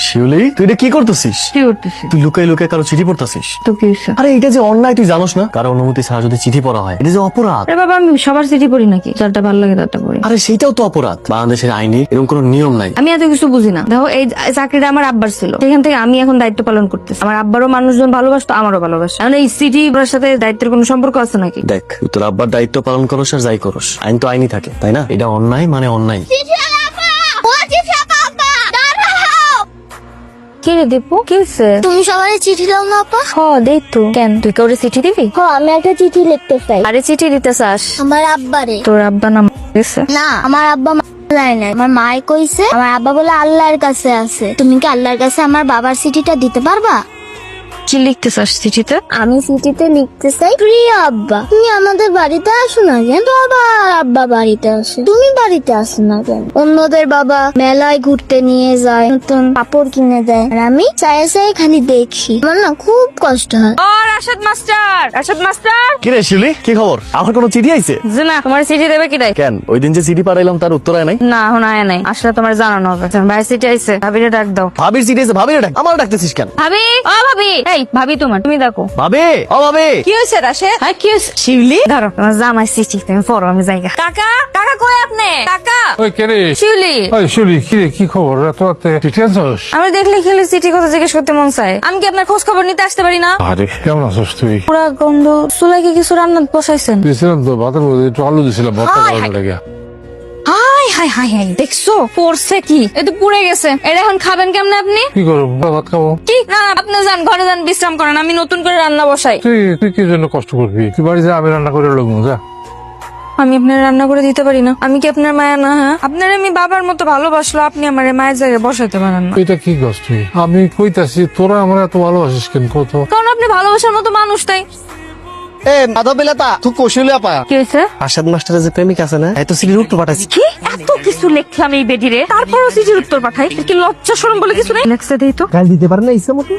শিউলি, তুই এটা কি করতেছিস? কি করতেছিস? তুই লুকাই লুকাই কারো চিঠি পড়তাছিস? তো কি হয়েছে? আরে এটা যে অন্যায় তুই জানোস না? কারো অনুমতি ছাড়া যদি চিঠি পড়া হয় এটা যে অপরাধ। আরে বাবা, আমি সবার চিঠি পড়ি নাকি? যারটা ভালো লাগে তারটা পড়ি। আরে সেইটাও তো অপরাধ। বাংলাদেশের আইনে এরকম কোনো নিয়ম নাই। আমি এত কিছু বুঝি না। দেখো, এই চাকরিটা আমার আব্বার ছিল, সেখান থেকে আমি এখন দায়িত্ব পালন করতেছি। আমার আব্বারও মানুষজন ভালোবাসতো, আমারও ভালোবাসে। এখন এই চিঠি পড়ার সাথে দায়িত্বের কোনো সম্পর্ক আছে নাকি? দেখ, তুই তোর আব্বার দায়িত্ব পালন করস আর যাই করস, আইন তো আইনই থাকে, তাই না? এটা অন্যায় মানে অন্যায়। কি রে দীপু, কি হয়েছে? তুমি সবাই চিঠি দাও না আপা? হ, দেখ তো। কেন, তুই কাউরে চিঠি দিবি? আমি একটা চিঠি লিখতে চাই আরে চিঠি দিতে চাস? আমার আব্বারে। তোর আব্বা নাম গেছে? না, আমার আব্বা যায় নাই। আমার মাই কইছে আমার আব্বা বলে আল্লাহর কাছে আছে। তুমি কি আল্লাহর কাছে আমার বাবার চিঠিটা দিতে পারবা? কি লিখতে চাস চিঠিতে? আমি চিঠিতে লিখতে চাই, প্রিয় আব্বা, তুমি আমাদের বাড়িতে আসো না কেন? তো আবার আব্বা বাড়িতে আসে, তুমি বাড়িতে আসো না কেন? অন্যদের বাবা মেলায় ঘুরতে নিয়ে যায়, নতুন কাপড় কিনে দেয়, আর আমি চায়ে চায়ে খালি দেখি। আমার না খুব কষ্ট হয়। ও রাশাদ মাস্টার, রাশাদ মাস্টার। কি রে শিউলি, কি খবর? আমার কোনো চিঠি আইছে? যে না, তোমার চিঠি দেবে কি নাই? কেন, ওই দিন যে চিঠি পাঠাইলাম তার উত্তর আয় নাই? না, এখন আয় নাই। আসলে তোমার জানানো হবে। ভাই চিঠি আইছে, ভাবিরে ডাক দাও। ভাবির চিঠি আইছে? ভাবির ডাক, আমার ডাকতেছিস কেন? ভাবি, ও ভাবি। এই ভাবি তোমার, তুমি দেখো। ভাবি, ও ভাবি। কি হয়েছে রাশে? হ্যাঁ কি হয়েছে? শিউলি, ধরো তোমার জামাই চিঠি, তুমি পড়ো, আমি জায়গা। কাকা, কাকা কই আপনি? কাকা। ওই কে রে? শিউলি। ওই শিউলি, কি রে, কি খবর? এত রাতে চিঠি আনছস? আমি দেখলে খেলে চিঠি কথা জিজ্ঞেস করতে মন চায়। আমি কি আপনার খোঁজ খবর নিতে আসতে পারি না? আরে কেমন আছস তুই? পুরা গন্ধ। চুলাই কি কিছু রান্না বসাইছেন? দিয়েছিলাম তো ভাতের মধ্যে একটু আলু দিয়েছিলাম ভর্তা করার লেগে। হাই হাই হাই হাই, দেখছো পড়ছে কি? এ তো পুড়ে গেছে। এটা এখন খাবেন কেমনে আপনি? কি করবো, ভাত খাবো? কি না, আপনি যান ঘরে, যান বিশ্রাম করেন, আমি নতুন করে রান্না বসাই। তুই তুই কি জন্য কষ্ট করবি? তুই বাড়ি যা, আমি রান্না করে লোক যা। আমি আপনার রান্না করে দিতে পারি না? আমি কি আপনার মায়া না? হ্যাঁ, আপনার আমি বাবার মতো ভালোবাসলো, আপনি আমার মায়ের জায়গায় বসাইতে পারেন না। এটা কি কষ্ট তুই? আমি কইতাছি তোরা আমার এত ভালোবাসিস কেন কত? কারণ আপনি ভালোবাসার মতো মানুষ, তাই। এ মাধব বেলাতা, তুই কৌশলী আপা। কি হয়েছে? আসাদ মাস্টারের যে প্রেমিক আছে না, এত চিঠির উত্তর পাঠাইছি। কি এত কিছু লিখলাম এই বেডিরে, তারপরও চিঠির উত্তর পাঠাই? এর কি লজ্জা শরম বলে কিছু নেই? লেখছে দেই তো। কাল দিতে পারে না ইচ্ছা মতো।